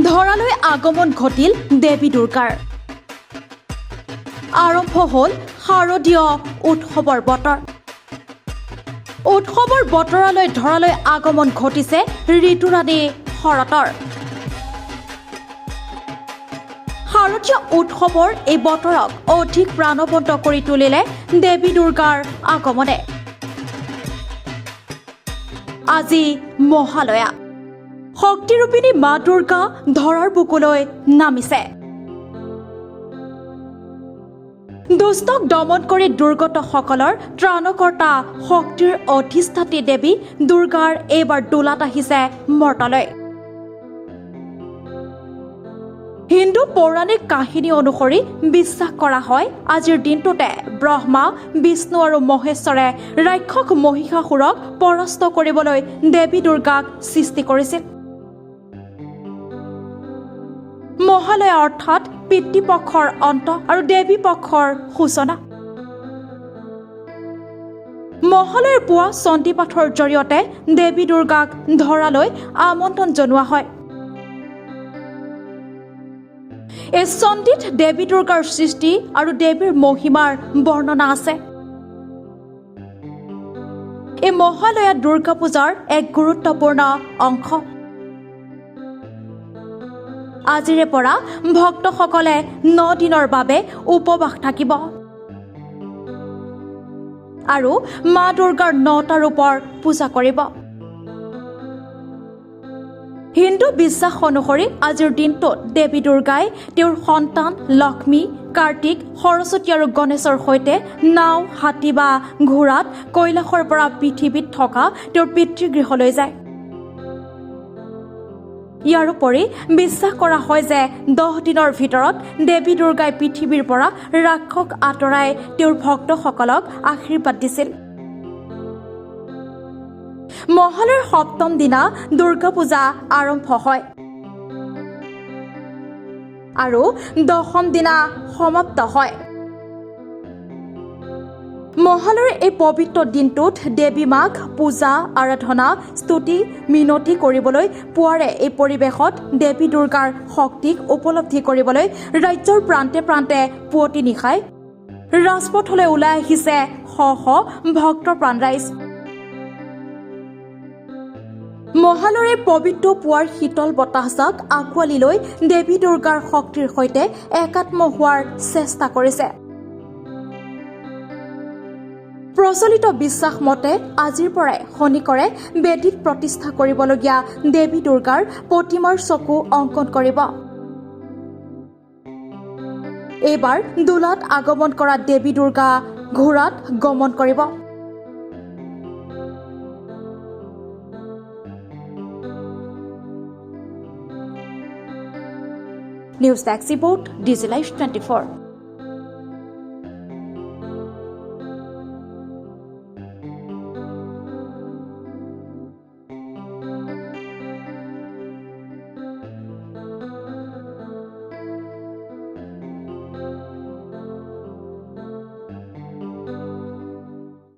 ধৰালৈ আগমন ঘটিল দেৱী দুৰ্গাৰ। আৰম্ভ হ'ল শাৰদীয় উৎসৱৰ বতৰ। উৎসৱৰ বতৰলৈ ধৰালৈ আগমন ঘটিছে ঋতুৰাণী শৰতৰ। শাৰদীয় উৎসৱৰ এই বতৰক অধিক প্ৰাণৱন্ত কৰি তুলিলে দেৱী দুৰ্গাৰ আগমনে। আজি মহালয়া। শক্তিৰূপিণী মা দুৰ্গা ধৰাৰ বুকুলৈ নামিছে। দুষ্টক দমন কৰি দুৰ্গতসকলৰ ত্ৰাণকৰ্তা শক্তিৰ অধিষ্ঠাত্ৰী দেৱী দুৰ্গাৰ এইবাৰ দোলাত আহিছে মৰ্তলৈ। হিন্দু পৌৰাণিক কাহিনী অনুসৰি বিশ্বাস কৰা হয় আজিৰ দিনটোতে ব্ৰহ্মা, বিষ্ণু আৰু মহেশ্বৰে ৰাক্ষস মহিষাসুৰক পৰাস্ত কৰিবলৈ দেৱী দুৰ্গাক সৃষ্টি কৰিছিল। মহালয়া অৰ্থাৎ পিতৃপক্ষৰ অন্ত আৰু দেৱী পক্ষৰ সূচনা। মহালয়াৰ পুৱা চণ্ডী পাঠৰ জৰিয়তে দেৱী দুৰ্গাক ধৰালৈ আমন্ত্ৰণ জনোৱা হয়। এই চণ্ডীত দেৱী দুৰ্গাৰ সৃষ্টি আৰু দেৱীৰ মহিমাৰ বৰ্ণনা আছে। এই মহালয়া দুৰ্গা পূজাৰ এক গুৰুত্বপূৰ্ণ অংশ। আজিৰে পৰা ভক্তসকলে 9 দিনৰ বাবে উপবাস থাকিব আৰু মা দুৰ্গাৰ 9টা ৰূপৰ পূজা কৰিব। হিন্দু বিশ্বাস অনুসৰি আজিৰ দিনটোত দেৱী দুৰ্গাই তেওঁৰ সন্তান লক্ষ্মী, কাৰ্তিক, সৰস্বতী আৰু গণেশৰ সৈতে নাও, হাতী বা ঘোঁৰাত কৈলাশৰ পৰা পৃথিৱীত থকা তেওঁৰ পিতৃগৃহলৈ যায়। ইয়াৰ উপৰি বিশ্বাস কৰা হয় যে 10 দিনৰ ভিতৰত দেৱী দুৰ্গাই পৃথিৱীৰ পৰা ৰাক্ষস আঁতৰাই তেওঁৰ ভক্তসকলক আশীৰ্বাদ দিছিল। মহালয়াৰ 7ম দিনা দুৰ্গা পূজা আৰম্ভ হয় আৰু 10ম দিনা সমাপ্ত হয়। মহালয়াৰ এই পবিত্ৰ দিনটোত দেৱী মাক পূজা, আৰাধনা, স্তুতি, মিনতি কৰিবলৈ পুৱাৰে এই পৰিৱেশত দেৱী দুৰ্গাৰ শক্তিক উপলব্ধি কৰিবলৈ ৰাজ্যৰ প্ৰান্তে প্ৰান্তে পুৱতি নিশাই ৰাজপথলৈ ওলাই আহিছে শ শ ভক্তৰ প্ৰাণৰাইজ। মহালয়াৰ পবিত্ৰ পুৱাৰ শীতল বতাহজাক আঁকোৱালি লৈ দেৱী দুৰ্গাৰ শক্তিৰ সৈতে একাত্ম হোৱাৰ চেষ্টা কৰিছে। প্ৰচলিত বিশ্বাস মতে আজিৰ পৰাই শনিকৰে বেদীত প্ৰতিষ্ঠা কৰিবলগীয়া দেৱী দুৰ্গাৰ প্ৰতিমাৰ চকু অংকন কৰিব। এইবাৰ দোলাত আগমন কৰা দেৱী দুৰ্গা ঘোঁৰাত গমন কৰিব। নিউজ ডেস্ক ৰিপোৰ্ট, ডিজি লাইভ 24।